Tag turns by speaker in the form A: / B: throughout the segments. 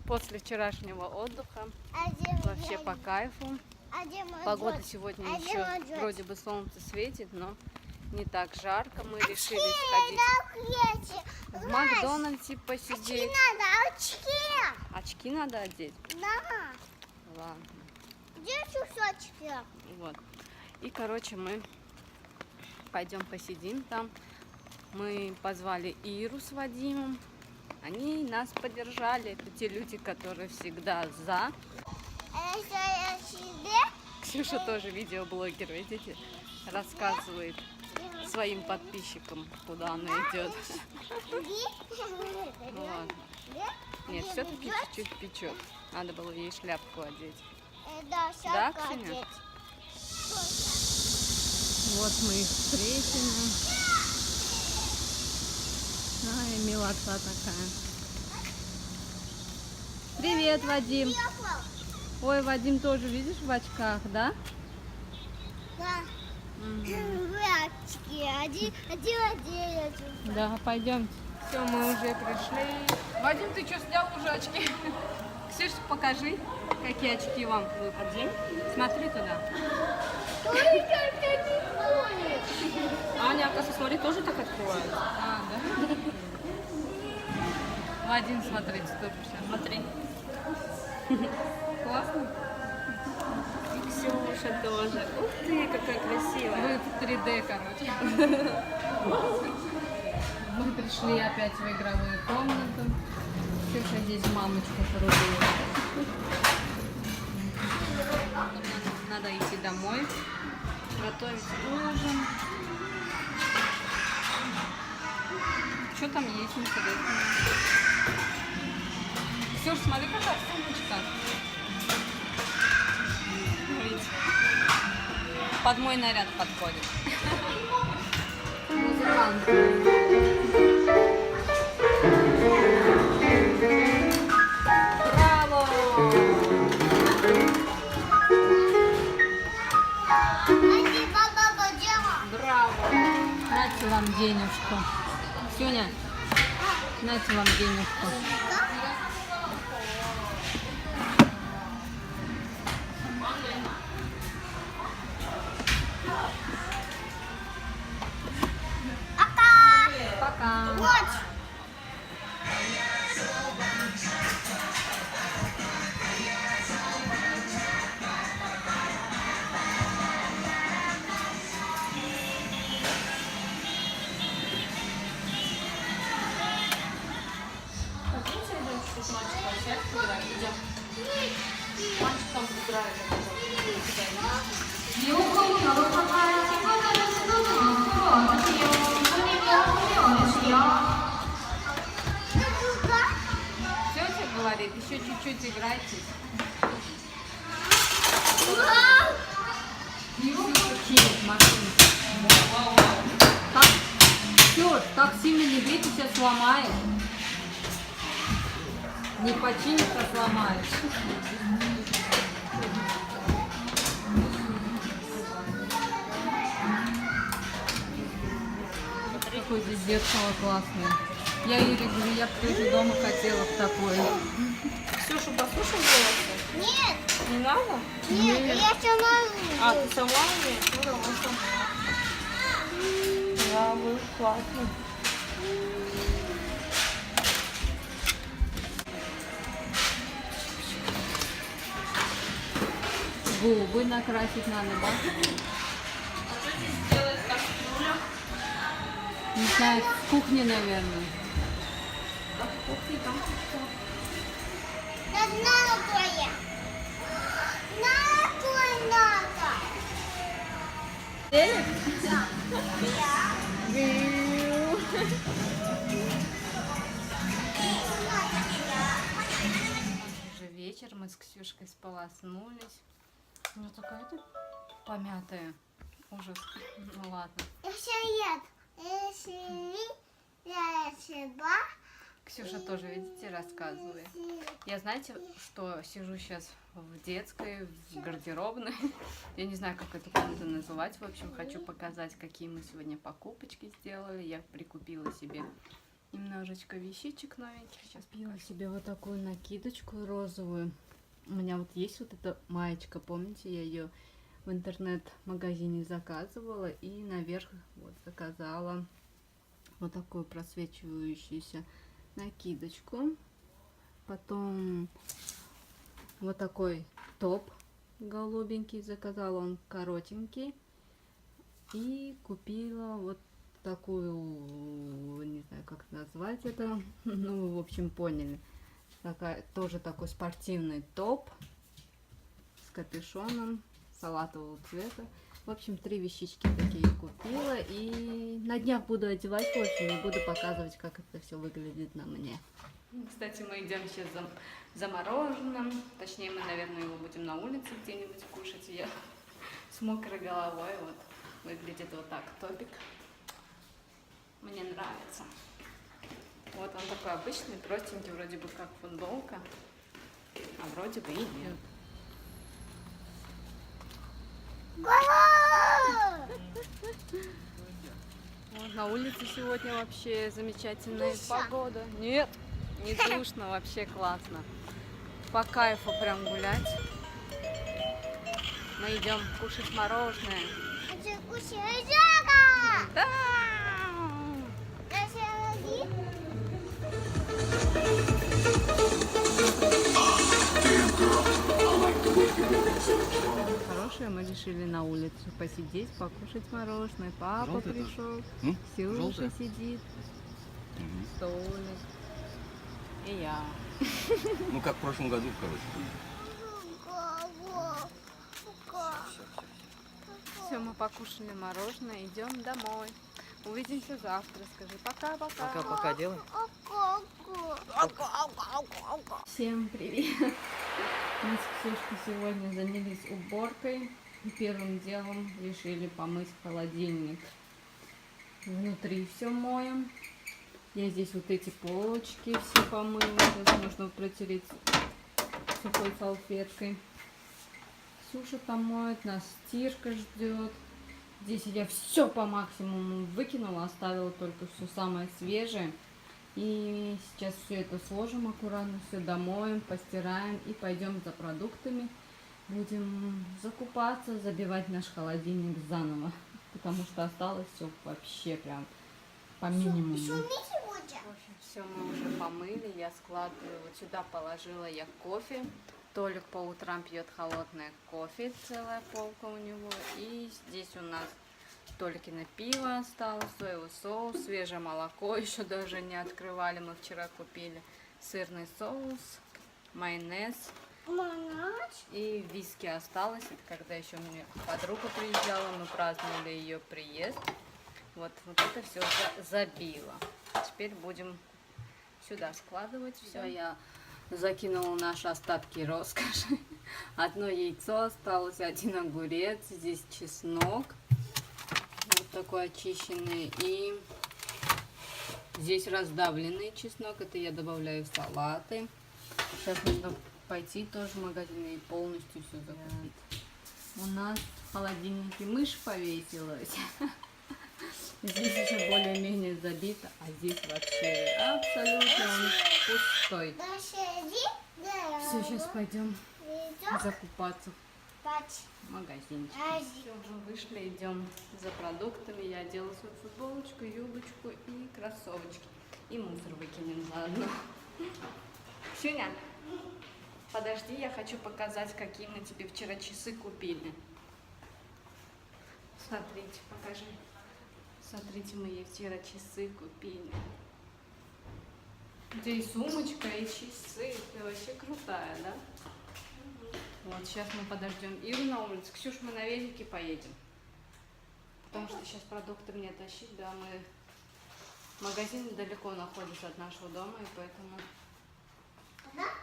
A: После вчерашнего отдыха вообще по кайфу. Погода сегодня еще вроде бы солнце светит, но не так жарко. Мы решили сходить в Макдональдсе посидеть. Очки надо одеть?
B: Да.
A: Ладно.
B: Где очки?
A: Вот. И, короче, мы пойдем посидим там. Мы позвали Иру с Вадимом. Они нас поддержали. Это те люди, которые всегда за. Ксюша тоже видеоблогер, видите? Рассказывает своим подписчикам, куда она идет. Вот. Нет, все-таки чуть-чуть печет. Надо было ей шляпку одеть. Да, Ксения? Вот мы их встретим. Ай, милота такая. Привет, Вадим. Ой, Вадим тоже, видишь, в очках, да?
B: Да. Очки. Один.
A: Да, пойдем. Все, мы уже пришли. Вадим, ты что, снял уже очки? Ксюш, покажи, какие очки вам выпали. Смотри туда.
C: Аня, оказывается, смотри, тоже так открывает.
A: А, да? Вадим, смотрите, тоже сейчас.
C: Смотри.
A: Классно?
C: И Ксюша тоже. Ух ты, какая красивая.
A: Вы в 3D, короче. Мы пришли опять в игровую комнату. Ксюша здесь мамочку порубила. Надо идти домой, готовить ужин. Что там есть, интересно? Ксюш, смотри, какая сумочка. Смотрите. Под мой наряд подходит. Музыкант. Браво! Браво! Нате вам денежку. Сюня, нате вам денежку. Пока.
B: Вот.
A: Тетя говорит, еще чуть-чуть играйте. Машинка. Ксюш, так сильно не бей, ты себя сломаешь. Не починишь, а сломаешь. Какое здесь зеркало классное. Я Ире говорю, я бы тоже дома хотела в такое.
C: Ксюша, послушай голоса.
B: Нет,
C: Не надо?
B: нет, я сама.
C: А, ты сама умеешь? Ну, давай сама. Да, вы классно.
A: Губы накрасить надо, да?
C: Сделать кастрюля.
A: Не знаю, в кухне, наверное.
C: Да, в кухне там что?
B: Надо твоя. Надо.
A: Уже вечер, мы с Ксюшкой сполоснулись. У нее такая-то помятая. Ужас. Ну ладно. Ксюша тоже, видите, рассказывает. Я, знаете, что сижу сейчас в детской, в гардеробной. Я не знаю, как эту комнату называть. В общем, хочу показать, какие мы сегодня покупочки сделали. Я прикупила себе Немножечко вещичек новеньких. Сейчас купила себе вот такую накидочку розовую. У меня вот есть вот эта маечка, помните, я ее в интернет-магазине заказывала и наверх вот заказала вот такую просвечивающуюся накидочку. Потом вот такой топ голубенький заказала, он коротенький. И купила вот такую, не знаю, как назвать это, ну, в общем, поняли. Тоже такой спортивный топ с капюшоном салатового цвета. В общем, 3 вещички такие купила. И на днях буду одевать, в общем, и буду показывать, как это все выглядит на мне. Кстати, мы идем сейчас за мороженым. Точнее, мы, наверное, его будем на улице где-нибудь кушать. Я с мокрой головой. Вот выглядит вот так топик. Мне нравится. Вот он такой обычный, простенький, вроде бы как футболка, а вроде бы и нет. Вот на улице сегодня вообще замечательная погода. Нет, не душно, вообще классно. По кайфу прям гулять. Мы идем кушать мороженое. Да! Хорошее, мы решили на улице посидеть, покушать мороженое. Папа
D: Желтый
A: пришел,
D: Желтый?
A: Сюша сидит, столик. И я.
D: Ну, как в прошлом году, короче.
A: Все, мы покушали мороженое, идем домой. Увидимся завтра. Скажи пока-пока.
C: Пока-пока делай.
A: Всем привет! Мы с Ксюшкой сегодня занялись уборкой. И первым делом решили помыть холодильник. Внутри все моем. Я здесь вот эти полочки все помыла. Сейчас нужно протереть сухой салфеткой. Ксюша там моет, нас стирка ждет. Здесь я все по максимуму выкинула, оставила только все самое свежее. И сейчас все это сложим аккуратно, все домоем, постираем и пойдем за продуктами. Будем закупаться, забивать наш холодильник заново, потому что осталось все вообще прям по минимуму. В общем, все мы уже помыли, я складываю, вот сюда положила я кофе. Толик по утрам пьет холодное кофе, целая полка у него. И здесь у нас Толькино пиво осталось, соевый соус, свежее молоко, еще даже не открывали, мы вчера купили сырный соус, майонез и виски осталось. Это когда еще мне подруга приезжала, мы праздновали ее приезд. Вот это все забило. Теперь будем сюда складывать все. Я закинула наши остатки роскоши. Одно яйцо осталось, 1 огурец, здесь чеснок. Вот такой очищенный. И здесь раздавленный чеснок. Это я добавляю в салаты. Сейчас нужно пойти тоже в магазин и полностью все закупить. У нас в холодильнике мышь повесилась. Здесь еще более-менее забито, а здесь вообще абсолютно он пустой. Все, сейчас пойдем закупаться в магазинчик. Все, уже вышли, идем за продуктами. Я одела свою футболочку, юбочку и кроссовочки. И мусор выкинем заодно. Сюня, подожди, я хочу показать, какие мы тебе вчера часы купили. Смотрите, покажи. Смотрите, мы ей вчера часы купили. Где и сумочка, и часы. Ты вообще крутая, да? Вот, сейчас мы подождем Иру на улице. Ксюш, мы на велике поедем. Потому что сейчас продукты мне тащить, да, мы... Магазин далеко находится от нашего дома, и поэтому,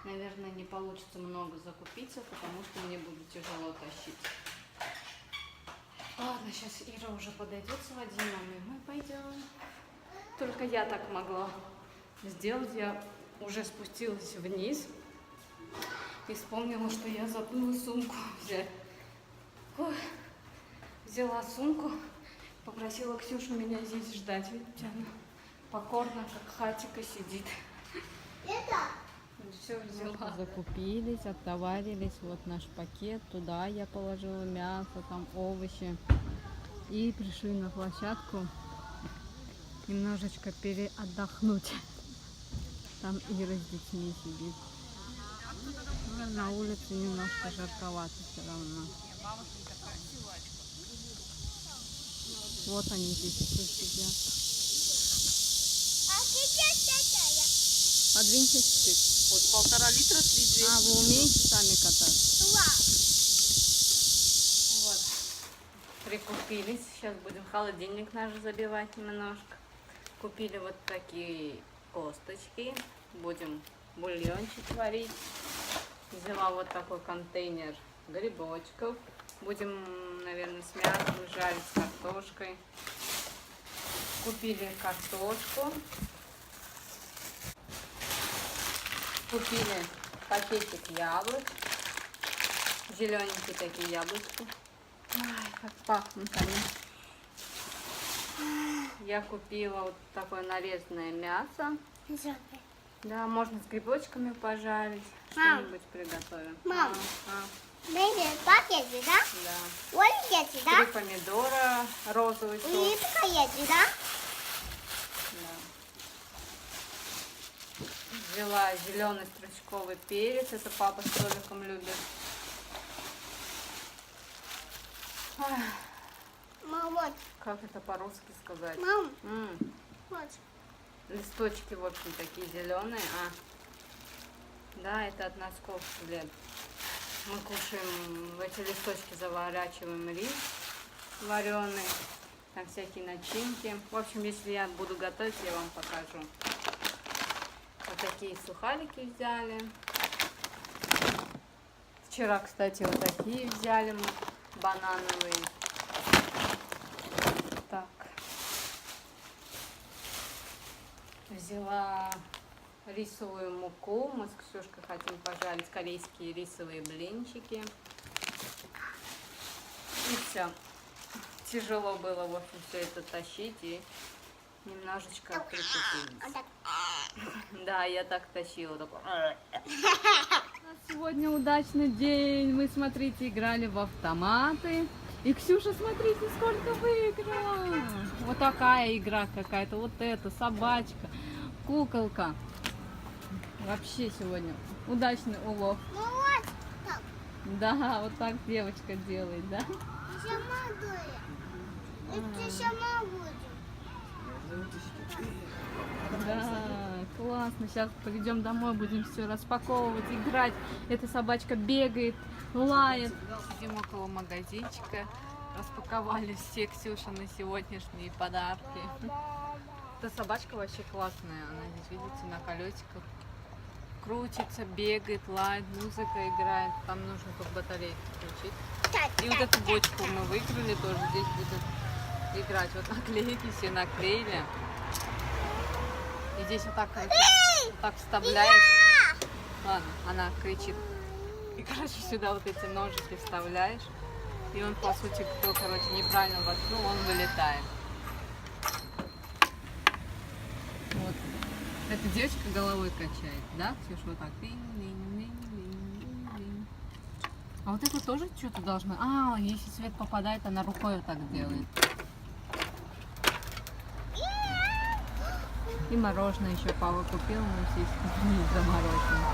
A: наверное, не получится много закупиться, потому что мне будет тяжело тащить. Ладно, сейчас Ира уже подойдет с Вадимом, и мы пойдем. Только я так могла сделать. Я уже спустилась вниз и вспомнила, что я забыла сумку взять. Ой, взяла сумку, попросила Ксюшу меня здесь ждать. Видите, она покорно, как хатика сидит.
B: Это?
A: Все взяла.
E: Закупились, оттоварились. Вот наш пакет. Туда я положила мясо, там овощи. И пришли на площадку немножечко переотдохнуть. Там Ира с детьми сидит. Ну, на улице немножко жарковато все равно. Вот они здесь все сидят.
B: А сейчас какая?
E: Подвиньте чуть-чуть.
C: Вот 1,5 литра, 3,200.
E: А, вы умеете сами кататься?
A: Вот. Прикупились. Сейчас будем холодильник наш забивать немножко. Купили вот такие косточки. Будем бульончик варить. Взяла вот такой контейнер грибочков. Будем, наверное, с мясом жарить, с картошкой. Купили картошку. Купили пакетик яблок. Зелененькие такие яблочки. Ай, как пахнут они. Я купила вот такое нарезанное мясо. Да, можно с грибочками пожарить.
B: Мам.
A: Что-нибудь приготовим.
B: Мам.
A: А,
B: Бейби, пакеты, да?
A: да.
B: Оливьети, да?
A: 3 помидора, розовый
B: И
A: сок.
B: такая, да?
A: Да. Взяла зеленый стручковый перец. Это папа с Толиком любит. Ах,
B: Мам, вот.
A: как это по-русски сказать?
B: Мам,
A: М,
B: вот.
A: Листочки, в общем, такие зеленые. Да, это от носков след. Мы кушаем, в эти листочки заворачиваем рис вареный, там всякие начинки. В общем, если я буду готовить, я вам покажу. Вот такие сухарики взяли. Вчера, кстати, вот такие взяли мы, банановые. Так. Взяла рисовую муку. Мы с Ксюшкой хотим пожарить корейские рисовые блинчики. И все. Тяжело было, в общем, все это тащить и немножечко прикупились. Да, я так тащила. Такой.
E: Сегодня удачный день. Мы, смотрите, играли в автоматы. И Ксюша, смотрите, сколько выиграла. Вот такая игра какая-то. Вот эта собачка, куколка. Вообще сегодня удачный улов.
B: Ну вот так.
E: Да, вот так девочка делает, да?
B: Сама дует. И ты сама будешь.
E: Да, классно. Сейчас пойдем домой, будем все распаковывать, играть. Эта собачка бегает, лает. Сидим около магазинчика. Распаковали все Ксюшины сегодняшние подарки. Эта собачка вообще классная. Она здесь, видите, на колесиках крутится, бегает, лает, музыка играет. Там нужно только батарейку включить. И вот эту бочку мы выиграли тоже. Здесь будет играть. Вот наклейки все наклеили. И здесь вот так, короче, вот так вставляешь. Ладно, она кричит. И, короче, сюда вот эти ножики вставляешь. И он, по сути, кто, короче, неправильно воткнул, он вылетает. Вот. Эта девочка головой качает, да, Ксюша? Вот так. А вот это тоже что-то должно... А, если свет попадает, она рукой вот так делает. И мороженое еще папа купил, мы все не заморожены.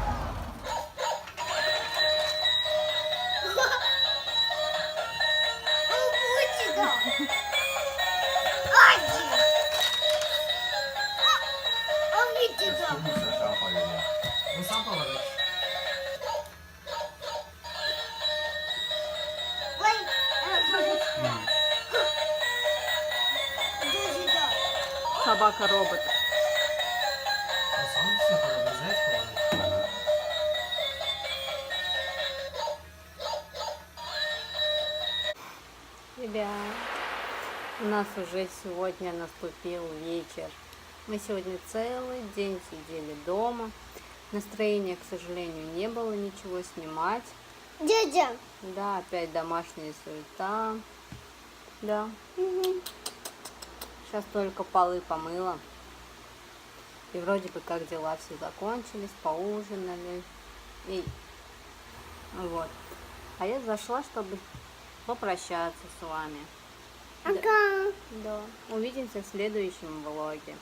D: Ну сам положишь.
A: Собака-робот.
D: Ну сам все положить, положить.
A: Ребят, у нас уже сегодня наступил вечер. Мы сегодня целый день сидели дома. Настроения, к сожалению, не было ничего снимать.
B: Дядя.
A: Да, опять домашняя суета. Да. Сейчас только полы помыла. И вроде бы как дела все закончились, поужинали. И вот. А я зашла, чтобы попрощаться с вами.
B: Ага.
A: Да. Увидимся в следующем влоге.